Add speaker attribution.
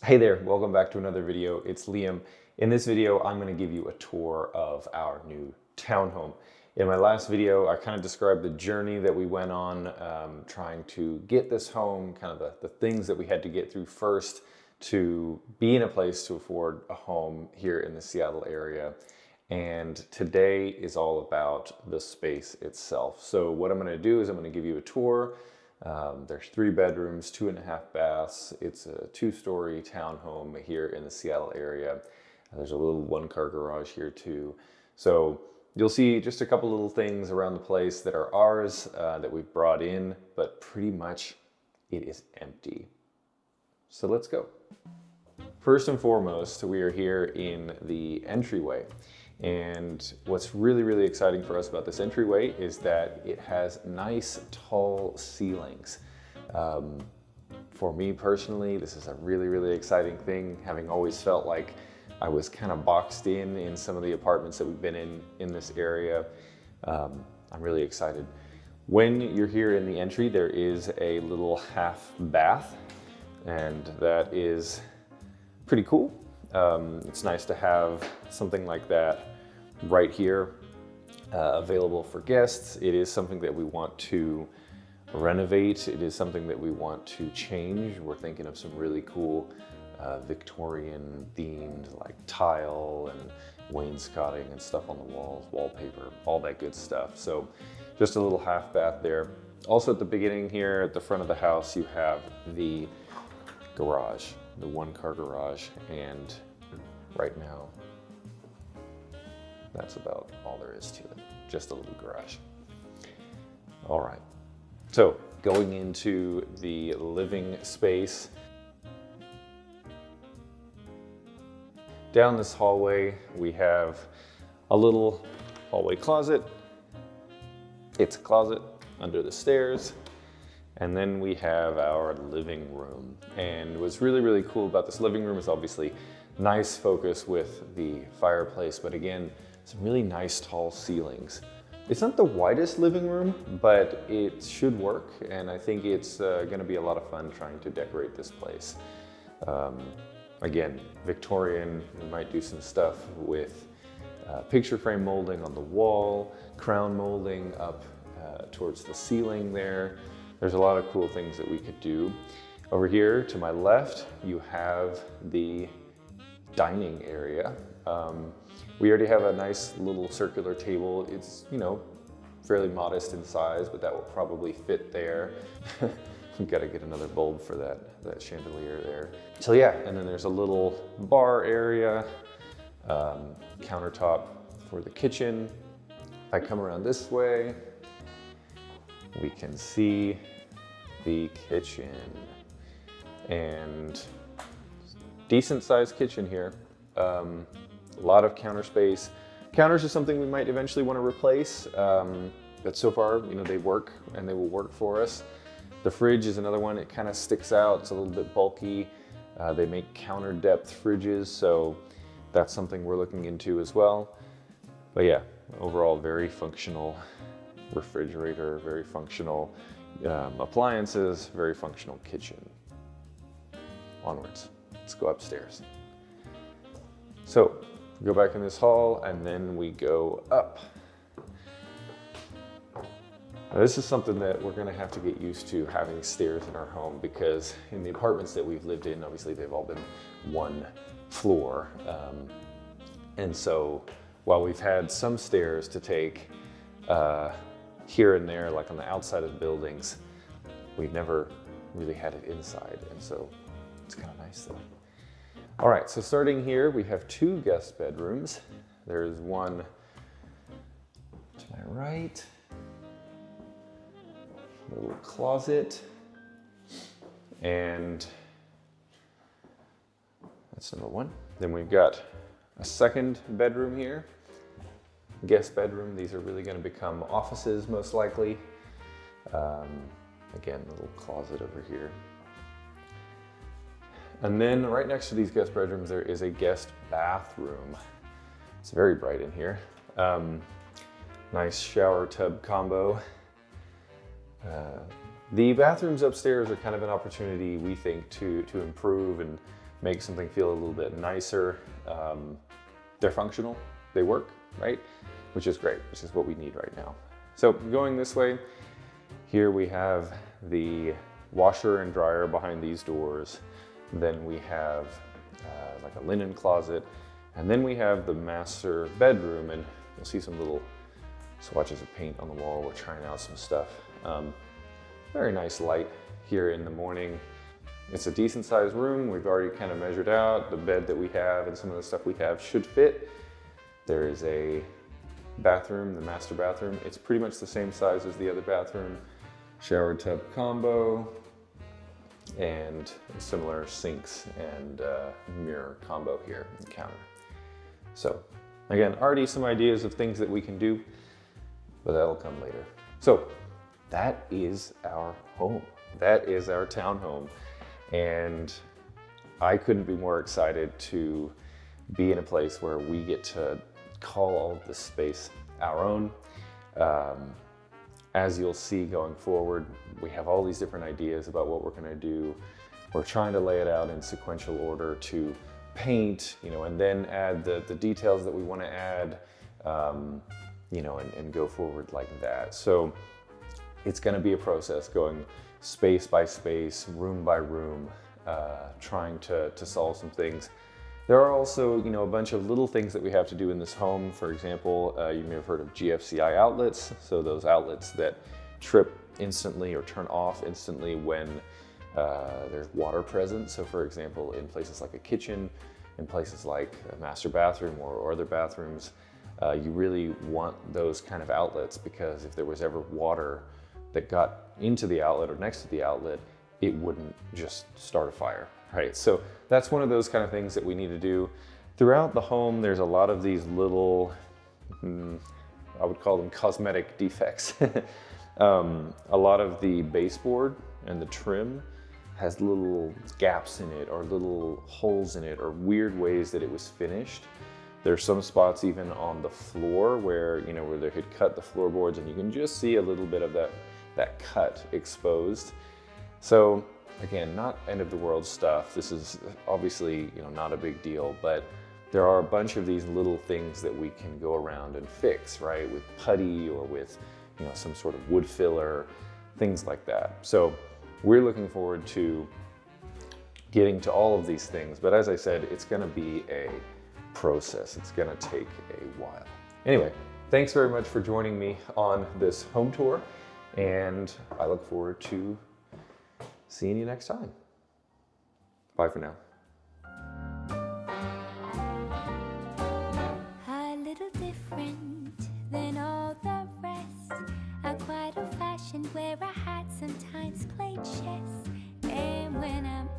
Speaker 1: Hey there, welcome back to another video. It's Liam. In this video, I'm going to give you a tour of our new townhome. In my last video, I kind of described the journey that we went on trying to get this home, kind of the things that we had to get through first to be in a place to afford a home here in the Seattle area. And today is all about the space itself. So what I'm going to do is I'm going to give you a tour. There's 3 bedrooms, 2.5 baths. It's a 2-story townhome here in the Seattle area. There's a little 1-car garage here too. So you'll see just a couple little things around the place that are ours that we've brought in, but pretty much it is empty. So let's go. First and foremost, we are here in the entryway. And what's really exciting for us about this entryway is that it has nice tall ceilings. For me personally, this is a really exciting thing, having always felt like I was kind of boxed in some of the apartments that we've been in this area. I'm really excited. When you're here in the entry, there is a little half bath, and that is pretty cool. It's nice to have something like that right here available for guests. It is something that we want to renovate. It is something that we want to change. We're thinking of some really cool Victorian themed like tile and wainscoting and stuff on the walls, wallpaper, all that good stuff. So just a little half bath there. Also at the beginning here at the front of the house, you have the garage, the 1-car garage, and right now that's about all there is to it, just a little garage. All right, so going into the living space. Down this hallway, we have a little hallway closet. It's a closet under the stairs. And then we have our living room. And what's really cool about this living room is obviously nice focus with the fireplace, but again, some really nice tall ceilings. It's not the widest living room, but it should work. And I think it's gonna be a lot of fun trying to decorate this place. Again, Victorian, we might do some stuff with picture frame molding on the wall, crown molding up towards the ceiling there. There's a lot of cool things that we could do. Over here to my left, you have the dining area. We already have a nice little circular table. It's, you know, fairly modest in size, but that will probably fit there. We've got to get another bulb for that chandelier there. So yeah, and then there's a little bar area, countertop for the kitchen. If I come around this way, we can see the kitchen, and decent sized kitchen here. A lot of counter space. Counters are something we might eventually want to replace, but so far, you know, they work and they will work for us. The fridge is another one. It kind of sticks out. It's a little bit bulky. They make counter depth fridges, so that's something we're looking into as well. But yeah, overall very functional refrigerator, very functional appliances, very functional kitchen. Onwards, let's go upstairs. So go back in this hall and then we go up. Now, this is something that we're gonna have to get used to, having stairs in our home, because in the apartments that we've lived in, obviously they've all been 1 floor. And so while we've had some stairs to take here and there, like on the outside of the buildings, we've never really had it inside. And so it's kind of nice though. All right, so starting here, we have 2 guest bedrooms. There's one to my right, a little closet, and that's number 1. Then we've got a 2nd bedroom here. Guest bedroom. These are really going to become offices most likely. Again, a little closet over here. And then right next to these guest bedrooms, there is a guest bathroom. It's very bright in here. Nice shower tub combo. The bathrooms upstairs are kind of an opportunity, we think, to improve and make something feel a little bit nicer. They're functional, they work, right? Which is great, which is what we need right now. So going this way, here we have the washer and dryer behind these doors. Then we have like a linen closet. And then we have the master bedroom, and you'll see some little swatches of paint on the wall. We're trying out some stuff. Very nice light here in the morning. It's a decent sized room. We've already kind of measured out the bed that we have, and some of the stuff we have should fit. There is a bathroom, the master bathroom. It's pretty much the same size as the other bathroom. Shower tub combo, and similar sinks and mirror combo here on the counter. So again, already some ideas of things that we can do, but that'll come later. So that is our home. That is our townhome. And I couldn't be more excited to be in a place where we get to call all of this space our own. As you'll see going forward, we have all these different ideas about what we're gonna do. We're trying to lay it out in sequential order to paint, and then add the details that we wanna add, and go forward like that. So it's gonna be a process going space by space, room by room, trying to solve some things. There are also, a bunch of little things that we have to do in this home. For example, you may have heard of GFCI outlets. So those outlets that trip instantly or turn off instantly when there's water present. So for example, in places like a kitchen, in places like a master bathroom or other bathrooms, you really want those kind of outlets, because if there was ever water that got into the outlet or next to the outlet, it wouldn't just start a fire, right? So that's one of those kind of things that we need to do. Throughout the home, there's a lot of these little, I would call them cosmetic defects. A lot of the baseboard and the trim has little gaps in it, or little holes in it, or weird ways that it was finished. There's some spots even on the floor where, where they had cut the floorboards, and you can just see a little bit of that cut exposed. So again, not end of the world stuff. This is obviously, not a big deal, but there are a bunch of these little things that we can go around and fix, right? With putty or with, some sort of wood filler, things like that. So we're looking forward to getting to all of these things. But as I said, it's gonna be a process. It's gonna take a while. Anyway, thanks very much for joining me on this home tour, and I look forward to seeing you next time. Bye for now.
Speaker 2: A little different than all the rest. I'm quite old-fashioned, where I had sometimes played chess. And when I'm